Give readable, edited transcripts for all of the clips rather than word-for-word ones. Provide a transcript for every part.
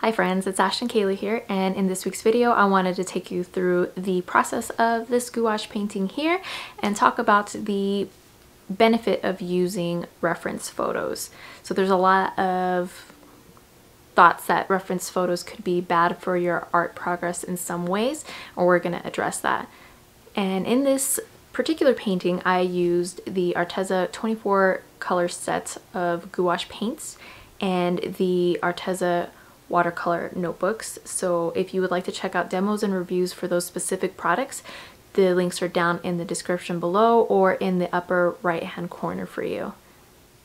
Hi friends, it's Ash and Kaylee here, and in this week's video I wanted to take you through the process of this gouache painting here and talk about the benefit of using reference photos. So there's a lot of thoughts that reference photos could be bad for your art progress in some ways, and we're going to address that. And in this particular painting I used the Arteza 24 color set of gouache paints and the Arteza watercolor notebooks. So if you would like to check out demos and reviews for those specific products, the links are down in the description below or in the upper right hand corner for you.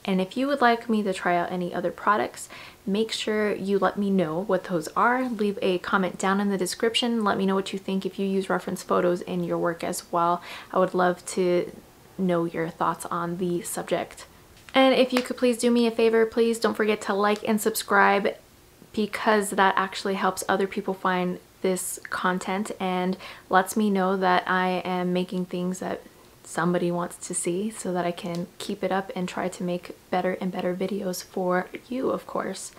And if you would like me to try out any other products, make sure you let me know what those are. Leave a comment down in the description. Let me know what you think if you use reference photos in your work as well. I would love to know your thoughts on the subject. And if you could please do me a favor, please don't forget to like and subscribe, because that actually helps other people find this content and lets me know that I am making things that somebody wants to see, so that I can keep it up and try to make better and better videos for you, of course.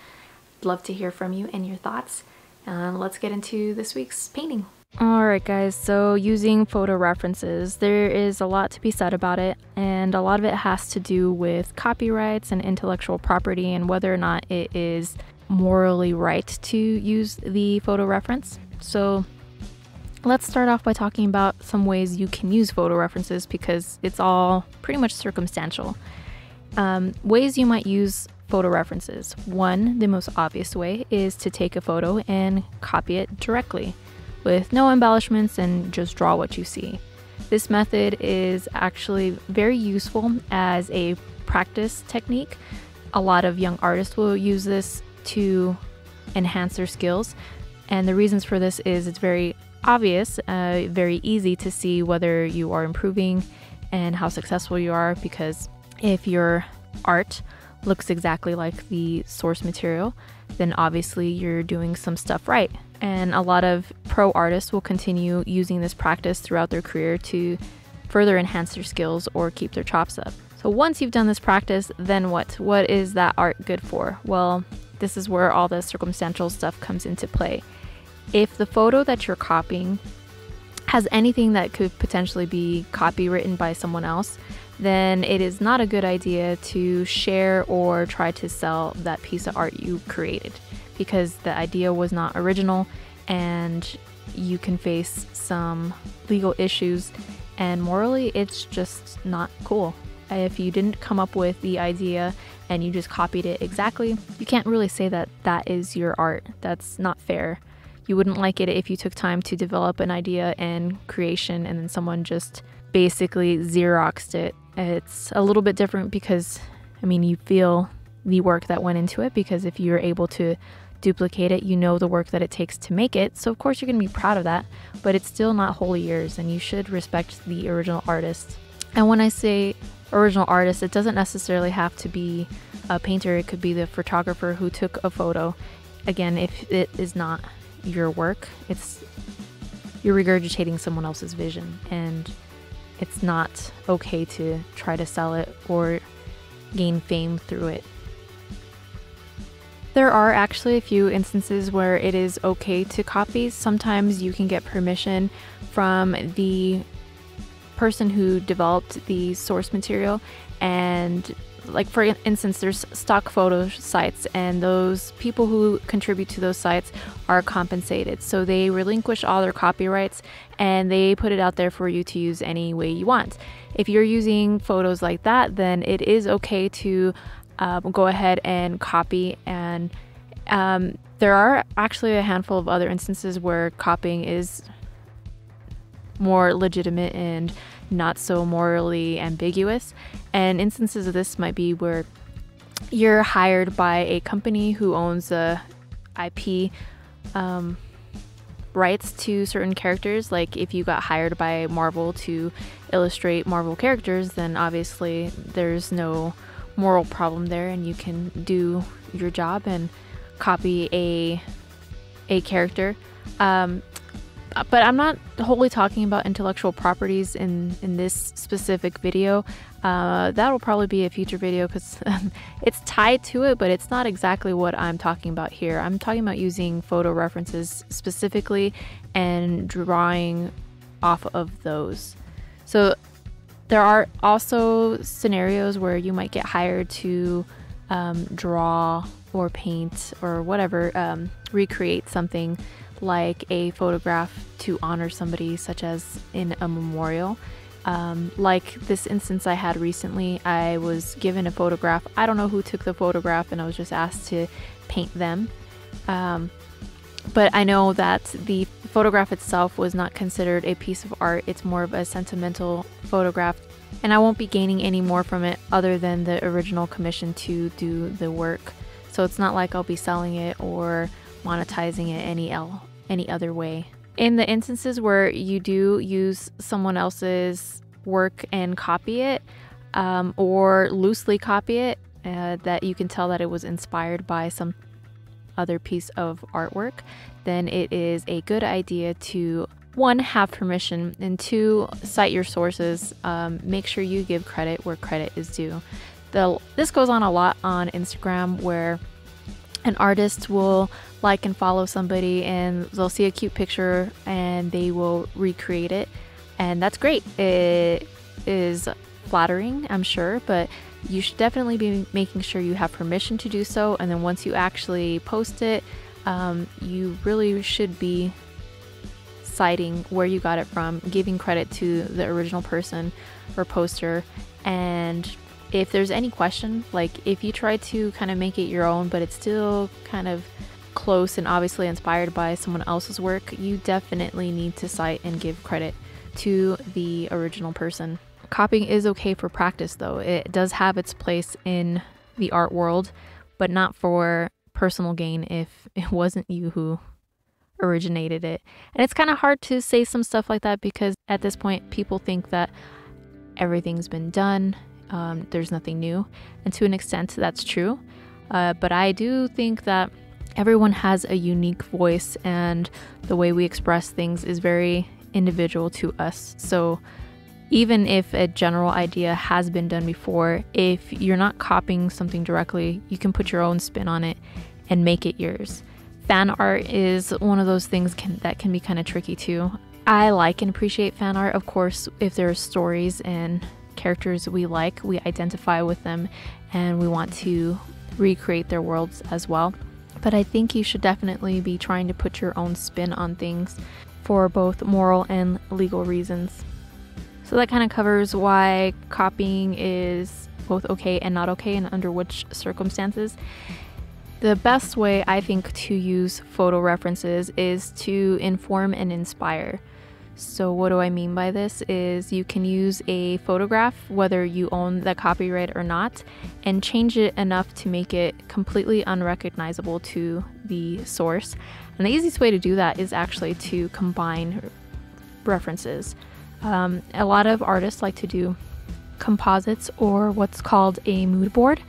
I'd love to hear from you and your thoughts. Let's get into this week's painting. Alright guys, so using photo references, there is a lot to be said about it, and a lot of it has to do with copyrights and intellectual property and whether or not it is morally right to use the photo reference. So let's start off by talking about some ways you can use photo references, because it's all pretty much circumstantial. Ways you might use photo references. One, the most obvious way, is to take a photo and copy it directly with no embellishments and just draw what you see. This method is actually very useful as a practice technique. A lot of young artists will use this to enhance their skills, and the reasons for this is it's very obvious, very easy to see whether you are improving and how successful you are, because if your art looks exactly like the source material, then obviously you're doing some stuff right. And a lot of pro artists will continue using this practice throughout their career to further enhance their skills or keep their chops up. So once you've done this practice, then what? What is that art good for? Well, this is where all the circumstantial stuff comes into play. If the photo that you're copying has anything that could potentially be copywritten by someone else, then it is not a good idea to share or try to sell that piece of art you created, because the idea was not original and you can face some legal issues, and morally it's just not cool. If you didn't come up with the idea and you just copied it exactly, you can't really say that that is your art. That's not fair. You wouldn't like it if you took time to develop an idea and creation and then someone just basically Xeroxed it. It's a little bit different because, I mean, you feel the work that went into it, because if you're able to duplicate it, you know the work that it takes to make it. So of course you're going to be proud of that, but it's still not wholly yours, and you should respect the original artist. And when I say original artist, it doesn't necessarily have to be a painter. It could be the photographer who took a photo. Again, if it is not your work, you're regurgitating someone else's vision, and it's not okay to try to sell it or gain fame through it. There are actually a few instances where it is okay to copy. Sometimes you can get permission from the person who developed the source material, and like for instance, there's stock photo sites, and those people who contribute to those sites are compensated, so they relinquish all their copyrights and they put it out there for you to use any way you want. If you're using photos like that, then it is okay to go ahead and copy, and there are actually a handful of other instances where copying is more legitimate and not so morally ambiguous. And instances of this might be where you're hired by a company who owns the IP rights to certain characters. Like if you got hired by Marvel to illustrate Marvel characters, then obviously there's no moral problem there, and you can do your job and copy a character. But I'm not wholly talking about intellectual properties in this specific video. That'll probably be a future video because it's tied to it, but it's not exactly what I'm talking about here. I'm talking about using photo references specifically and drawing off of those. So there are also scenarios where you might get hired to draw or paint or whatever, recreate something like a photograph to honor somebody, such as in a memorial. Like this instance I had recently, I was given a photograph. I don't know who took the photograph, and I was just asked to paint them. But I know that the photograph itself was not considered a piece of art. It's more of a sentimental photograph, and I won't be gaining any more from it other than the original commission to do the work. So it's not like I'll be selling it or monetizing it any other way. In the instances where you do use someone else's work and copy it, or loosely copy it, that you can tell that it was inspired by some other piece of artwork, then it is a good idea to, one, have permission, and two, cite your sources. Make sure you give credit where credit is due. This goes on a lot on Instagram, where an artist will like and follow somebody and they'll see a cute picture and they will recreate it, and that's great. It is flattering, I'm sure, but you should definitely be making sure you have permission to do so. And then once you actually post it, you really should be citing where you got it from, giving credit to the original person or poster. And if there's any question, like if you try to kind of make it your own, but it's still kind of close and obviously inspired by someone else's work, you definitely need to cite and give credit to the original person. Copying is okay for practice though. It does have its place in the art world, but not for personal gain if it wasn't you who originated it. And it's kind of hard to say some stuff like that because at this point people think that everything's been done. There's nothing new, and to an extent that's true, but I do think that everyone has a unique voice, and the way we express things is very individual to us. So even if a general idea has been done before, if you're not copying something directly, you can put your own spin on it and make it yours. Fan art is one of those things that can be kind of tricky too. I like and appreciate fan art, of course, if there are stories and characters we like, we identify with them, and we want to recreate their worlds as well. But I think you should definitely be trying to put your own spin on things for both moral and legal reasons. So that kind of covers why copying is both okay and not okay, and under which circumstances. The best way I think to use photo references is to inform and inspire. So what do I mean by this is you can use a photograph, whether you own the copyright or not, and change it enough to make it completely unrecognizable to the source. And the easiest way to do that is actually to combine references. A lot of artists like to do composites, or what's called a mood board.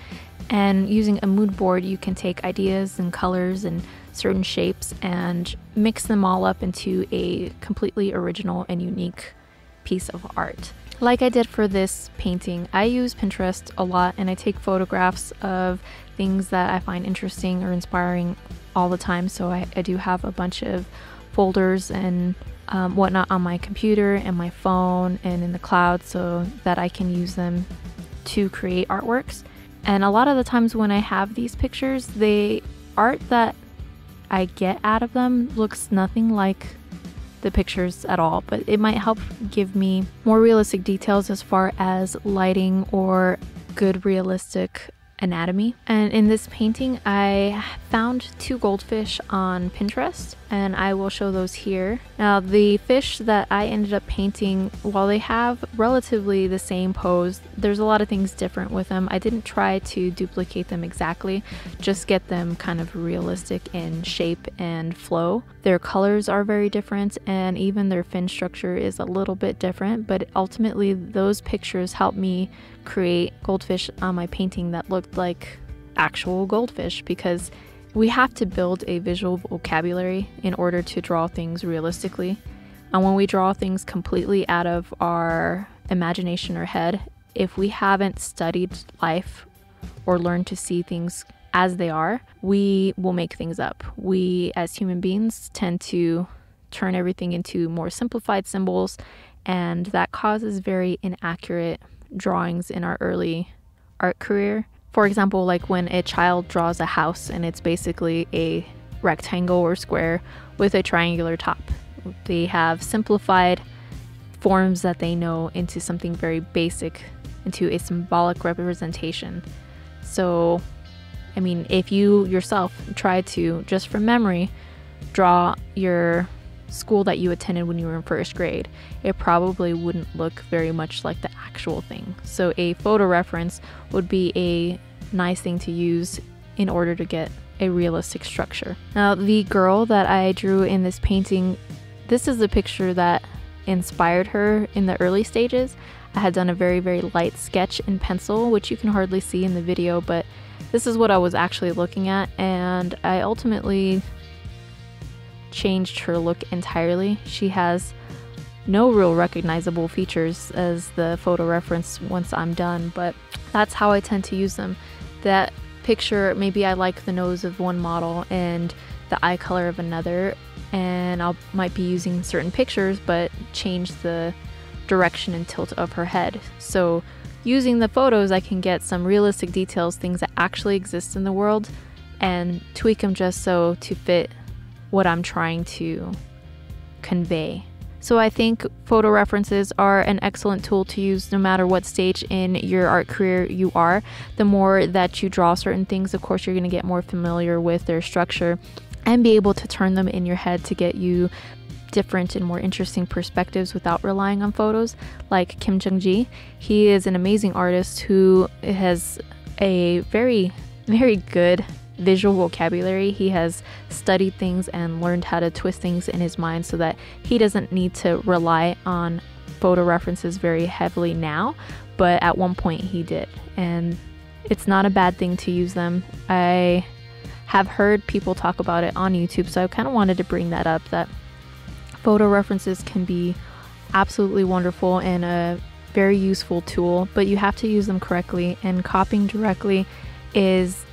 And using a mood board, you can take ideas and colors and certain shapes and mix them all up into a completely original and unique piece of art. Like I did for this painting, I use Pinterest a lot, and I take photographs of things that I find interesting or inspiring all the time. So I do have a bunch of folders and whatnot on my computer and my phone and in the cloud so that I can use them to create artworks. And a lot of the times when I have these pictures, the art that I get out of them looks nothing like the pictures at all, but it might help give me more realistic details as far as lighting or good realistic anatomy. And in this painting, I found 2 goldfish on Pinterest, and I will show those here. Now, the fish that I ended up painting, while they have relatively the same pose, there's a lot of things different with them. I didn't try to duplicate them exactly, just get them kind of realistic in shape and flow. Their colors are very different, and even their fin structure is a little bit different, but ultimately those pictures helped me create goldfish on my painting that looked like actual goldfish, because We have to build a visual vocabulary in order to draw things realistically. And when we draw things completely out of our imagination or head, if we haven't studied life or learned to see things as they are, we will make things up. We, as human beings, tend to turn everything into more simplified symbols, and that causes very inaccurate drawings in our early art career. For example, like when a child draws a house and it's basically a rectangle or square with a triangular top. They have simplified forms that they know into something very basic, into a symbolic representation. So, I mean, if you yourself try to, just from memory, draw your school that you attended when you were in first grade, it probably wouldn't look very much like the actual thing. So a photo reference would be a nice thing to use in order to get a realistic structure. Now, the girl that I drew in this painting, this is the picture that inspired her in the early stages. I had done a very, very light sketch in pencil, which you can hardly see in the video, but this is what I was actually looking at, and I ultimately changed her look entirely. She has no real recognizable features as the photo reference once I'm done, but that's how I tend to use them. That picture, maybe I like the nose of one model and the eye color of another, and I might be using certain pictures but change the direction and tilt of her head. So using the photos, I can get some realistic details, things that actually exist in the world, and tweak them just so to fit what I'm trying to convey. So I think photo references are an excellent tool to use no matter what stage in your art career you are. The more that you draw certain things, of course, you're going to get more familiar with their structure and be able to turn them in your head to get you different and more interesting perspectives without relying on photos. Like Kim Jung-ji, he is an amazing artist who has a very, very good visual vocabulary. He has studied things and learned how to twist things in his mind so that he doesn't need to rely on photo references very heavily now, but at one point he did, and it's not a bad thing to use them. I have heard people talk about it on YouTube, so I kind of wanted to bring that up, that photo references can be absolutely wonderful and a very useful tool, but you have to use them correctly, and copying directly is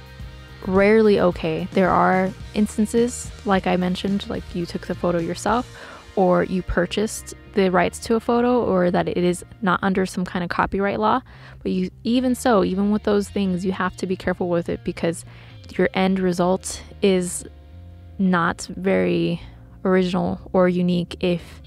rarely okay. There are instances, like I mentioned, like you took the photo yourself or you purchased the rights to a photo, or that it is not under some kind of copyright law. But even with those things, you have to be careful with it, because your end result is not very original or unique if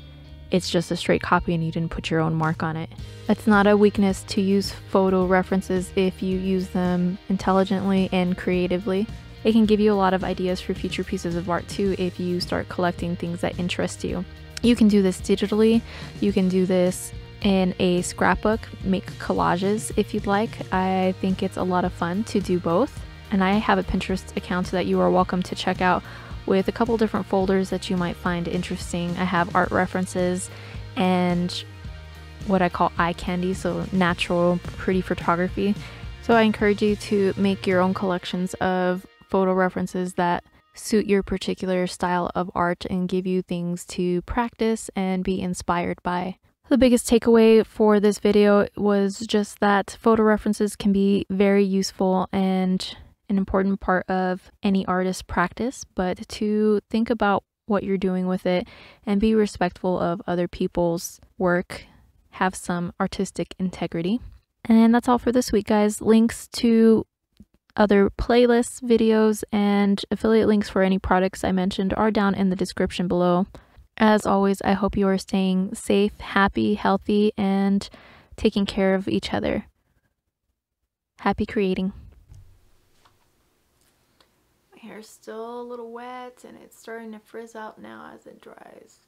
it's just a straight copy and you didn't put your own mark on it. It's not a weakness to use photo references if you use them intelligently and creatively. It can give you a lot of ideas for future pieces of art too if you start collecting things that interest you. You can do this digitally, you can do this in a scrapbook, make collages if you'd like. I think it's a lot of fun to do both. And I have a Pinterest account that you are welcome to check out with a couple different folders that you might find interesting. I have art references and what I call eye candy, so natural, pretty photography. So I encourage you to make your own collections of photo references that suit your particular style of art and give you things to practice and be inspired by. The biggest takeaway for this video was just that photo references can be very useful and an important part of any artist's practice, but to think about what you're doing with it and be respectful of other people's work, have some artistic integrity. And that's all for this week, guys. Links to other playlists, videos, and affiliate links for any products I mentioned are down in the description below. As always, I hope you are staying safe, happy, healthy, and taking care of each other. Happy creating. My hair's still a little wet and it's starting to frizz out now as it dries.